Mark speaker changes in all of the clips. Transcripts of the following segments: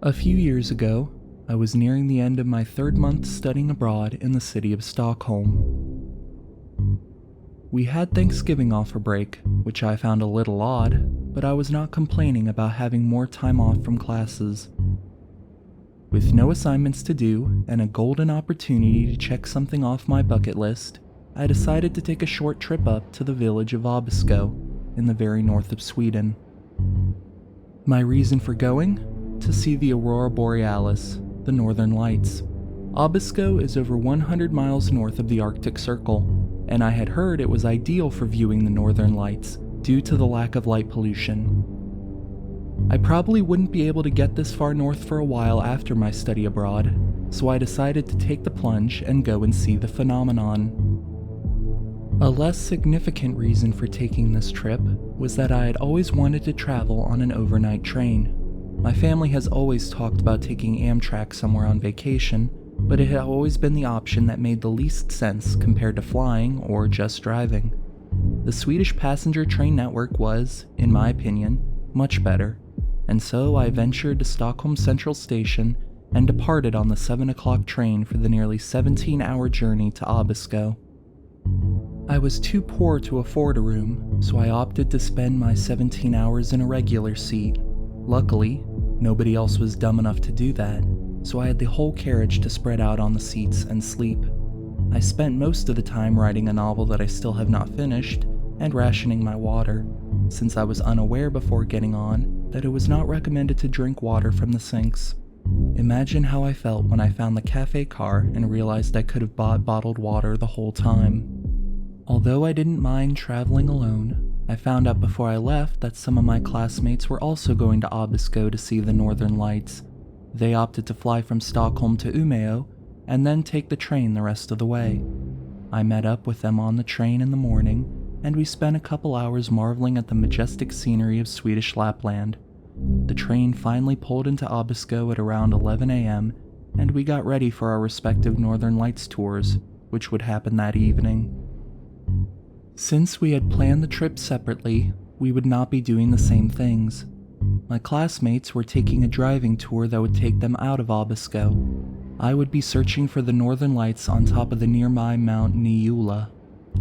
Speaker 1: A few years ago, I was nearing the end of my third month studying abroad in the city of Stockholm. We had Thanksgiving off for break, which I found a little odd, but I was not complaining about having more time off from classes. With no assignments to do and a golden opportunity to check something off my bucket list, I decided to take a short trip up to the village of Abisko in the very north of Sweden. My reason for going? To see the Aurora Borealis, the Northern Lights. Abisko is over 100 miles north of the Arctic Circle, and I had heard it was ideal for viewing the Northern Lights due to the lack of light pollution. I probably wouldn't be able to get this far north for a while after my study abroad, so I decided to take the plunge and go and see the phenomenon. A less significant reason for taking this trip was that I had always wanted to travel on an overnight train. My family has always talked about taking Amtrak somewhere on vacation, but it had always been the option that made the least sense compared to flying or just driving. The Swedish passenger train network was, in my opinion, much better, and so I ventured to Stockholm Central Station and departed on the 7 o'clock train for the nearly 17-hour journey to Abisko. I was too poor to afford a room, so I opted to spend my 17 hours in a regular seat. Luckily, nobody else was dumb enough to do that, so I had the whole carriage to spread out on the seats and sleep. I spent most of the time writing a novel that I still have not finished, and rationing my water, since I was unaware before getting on that it was not recommended to drink water from the sinks. Imagine how I felt when I found the cafe car and realized I could have bought bottled water the whole time. Although I didn't mind traveling alone, I found out before I left that some of my classmates were also going to Abisko to see the Northern Lights. They opted to fly from Stockholm to Umeå and then take the train the rest of the way. I met up with them on the train in the morning, and we spent a couple hours marveling at the majestic scenery of Swedish Lapland. The train finally pulled into Abisko at around 11 a.m., and we got ready for our respective Northern Lights tours, which would happen that evening. Since we had planned the trip separately, we would not be doing the same things. My classmates were taking a driving tour that would take them out of Abisko. I would be searching for the Northern Lights on top of the nearby Mount Nuolja.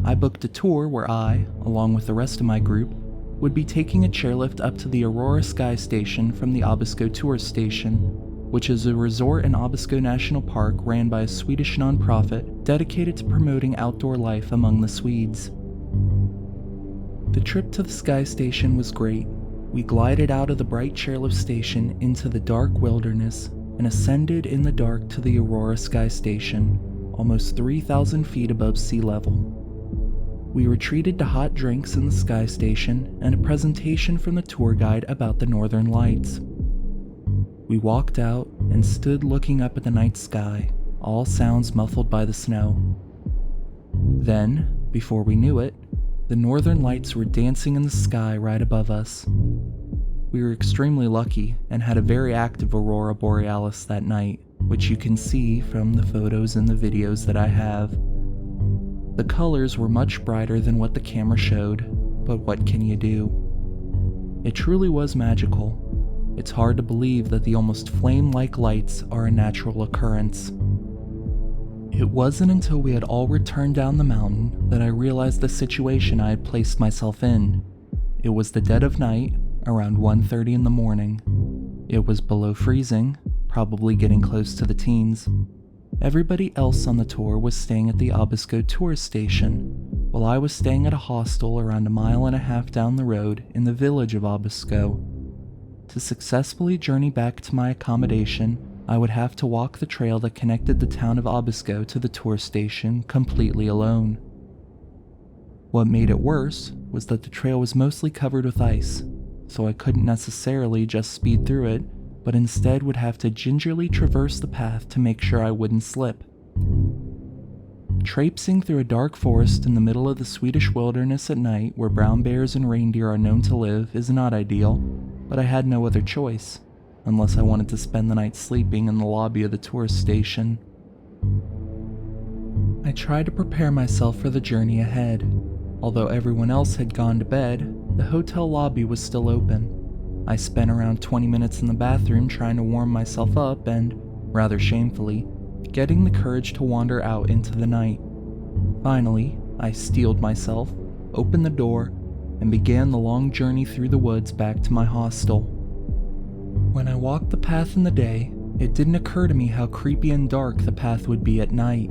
Speaker 1: I booked a tour where I, along with the rest of my group, would be taking a chairlift up to the Aurora Sky Station from the Abisko Tourist Station, which is a resort in Abisko National Park ran by a Swedish nonprofit dedicated to promoting outdoor life among the Swedes. The trip to the Sky Station was great. We glided out of the bright chairlift station into the dark wilderness and ascended in the dark to the Aurora Sky Station, almost 3,000 feet above sea level. We were treated to hot drinks in the Sky Station and a presentation from the tour guide about the Northern Lights. We walked out and stood looking up at the night sky, all sounds muffled by the snow. Then, before we knew it, the Northern Lights were dancing in the sky right above us. We were extremely lucky and had a very active Aurora Borealis that night, which you can see from the photos and the videos that I have. The colors were much brighter than what the camera showed, but what can you do? It truly was magical. It's hard to believe that the almost flame-like lights are a natural occurrence. It wasn't until we had all returned down the mountain that I realized the situation I had placed myself in. It was the dead of night, around 1:30 in the morning. It was below freezing, probably getting close to the teens. Everybody else on the tour was staying at the Abisko Tourist Station, while I was staying at a hostel around 1.5 miles down the road in the village of Abisko. To successfully journey back to my accommodation, I would have to walk the trail that connected the town of Abisko to the tour station completely alone. What made it worse was that the trail was mostly covered with ice, so I couldn't necessarily just speed through it, but instead would have to gingerly traverse the path to make sure I wouldn't slip. Traipsing through a dark forest in the middle of the Swedish wilderness at night where brown bears and reindeer are known to live is not ideal, but I had no other choice, unless I wanted to spend the night sleeping in the lobby of the tourist station. I tried to prepare myself for the journey ahead. Although everyone else had gone to bed, the hotel lobby was still open. I spent around 20 minutes in the bathroom trying to warm myself up and, rather shamefully, getting the courage to wander out into the night. Finally, I steeled myself, opened the door, and began the long journey through the woods back to my hostel. When I walked the path in the day, it didn't occur to me how creepy and dark the path would be at night.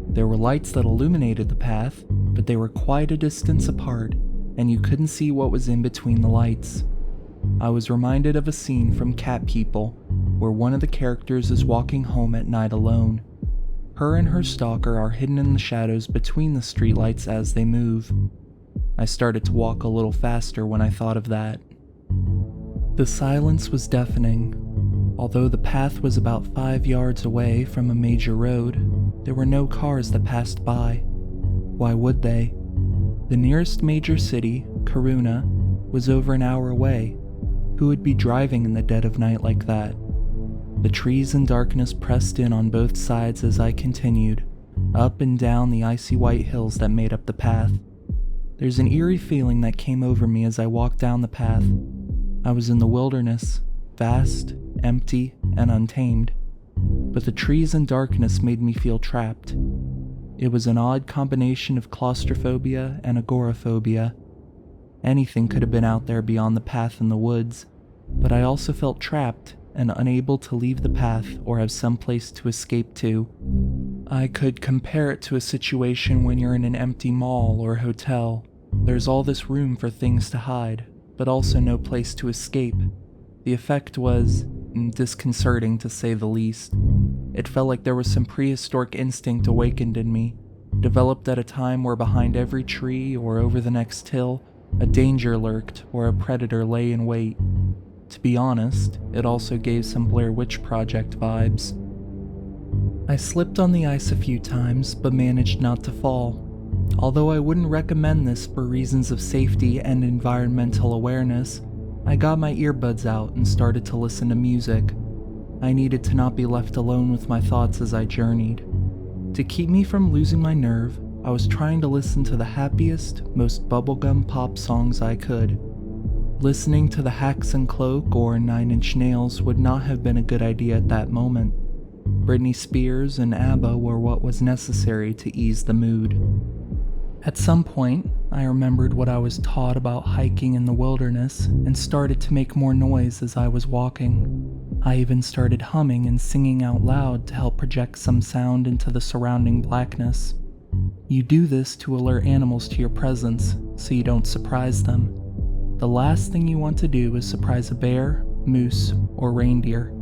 Speaker 1: There were lights that illuminated the path, but they were quite a distance apart, and you couldn't see what was in between the lights. I was reminded of a scene from Cat People, where one of the characters is walking home at night alone. Her and her stalker are hidden in the shadows between the streetlights as they move. I started to walk a little faster when I thought of that. The silence was deafening. Although the path was about 5 yards away from a major road, there were no cars that passed by. Why would they? The nearest major city, Kiruna, was over an hour away. Who would be driving in the dead of night like that? The trees and darkness pressed in on both sides as I continued, up and down the icy white hills that made up the path. There's an eerie feeling that came over me as I walked down the path. I was in the wilderness, vast, empty, and untamed. But the trees and darkness made me feel trapped. It was an odd combination of claustrophobia and agoraphobia. Anything could have been out there beyond the path in the woods, but I also felt trapped and unable to leave the path or have some place to escape to. I could compare it to a situation when you're in an empty mall or hotel. There's all this room for things to hide, but also no place to escape. The effect was disconcerting, to say the least. It felt like there was some prehistoric instinct awakened in me, developed at a time where behind every tree or over the next hill, a danger lurked or a predator lay in wait. To be honest, it also gave some Blair Witch Project vibes. I slipped on the ice a few times, but managed not to fall. Although I wouldn't recommend this for reasons of safety and environmental awareness, I got my earbuds out and started to listen to music. I needed to not be left alone with my thoughts as I journeyed. To keep me from losing my nerve, I was trying to listen to the happiest, most bubblegum pop songs I could. Listening to the Hacks and Cloak or 9 Inch Nails would not have been a good idea at that moment. Britney Spears and ABBA were what was necessary to ease the mood. At some point, I remembered what I was taught about hiking in the wilderness and started to make more noise as I was walking. I even started humming and singing out loud to help project some sound into the surrounding blackness. You do this to alert animals to your presence, so you don't surprise them. The last thing you want to do is surprise a bear, moose, or reindeer.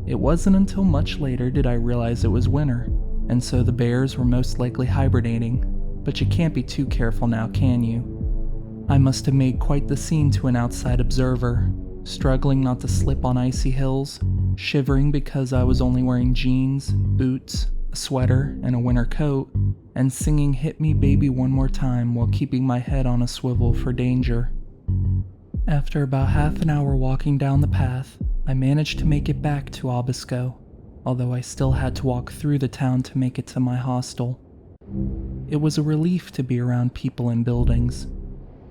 Speaker 1: It wasn't until much later did I realize it was winter, and so the bears were most likely hibernating, but you can't be too careful now, can you? I must have made quite the scene to an outside observer, struggling not to slip on icy hills, shivering because I was only wearing jeans, boots, a sweater, and a winter coat, and singing "Hit Me Baby One More Time" while keeping my head on a swivel for danger. After about half an hour walking down the path, I managed to make it back to Abisko, although I still had to walk through the town to make it to my hostel. It was a relief to be around people and buildings.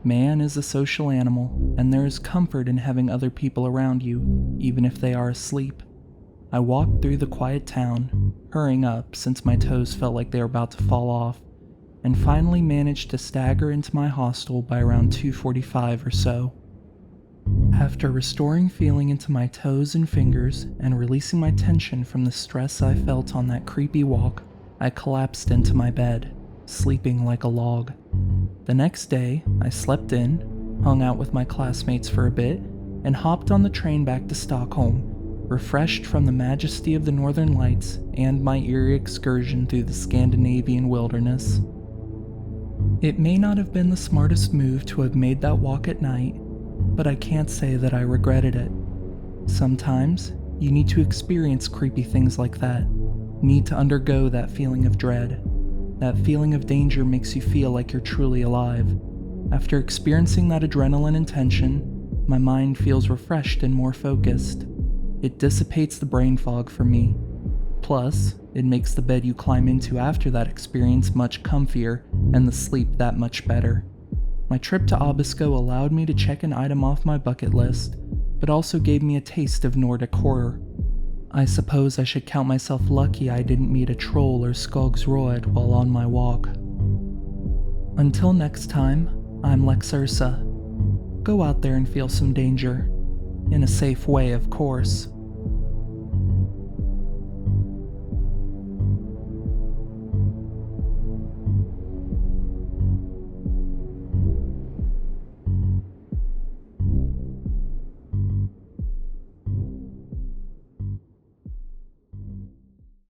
Speaker 1: Man is a social animal, and there is comfort in having other people around you, even if they are asleep. I walked through the quiet town, hurrying up since my toes felt like they were about to fall off, and finally managed to stagger into my hostel by around 2:45 or so. After restoring feeling into my toes and fingers and releasing my tension from the stress I felt on that creepy walk, I collapsed into my bed, sleeping like a log. The next day, I slept in, hung out with my classmates for a bit, and hopped on the train back to Stockholm, refreshed from the majesty of the northern lights and my eerie excursion through the Scandinavian wilderness. It may not have been the smartest move to have made that walk at night, but I can't say that I regretted it. Sometimes, you need to experience creepy things like that, need to undergo that feeling of dread. That feeling of danger makes you feel like you're truly alive. After experiencing that adrenaline and tension, my mind feels refreshed and more focused. It dissipates the brain fog for me. Plus, it makes the bed you climb into after that experience much comfier and the sleep that much better. My trip to Abisko allowed me to check an item off my bucket list, but also gave me a taste of Nordic horror. I suppose I should count myself lucky I didn't meet a troll or Skogsrød while on my walk. Until next time, I'm Lex Ursa. Go out there and feel some danger. In a safe way, of course.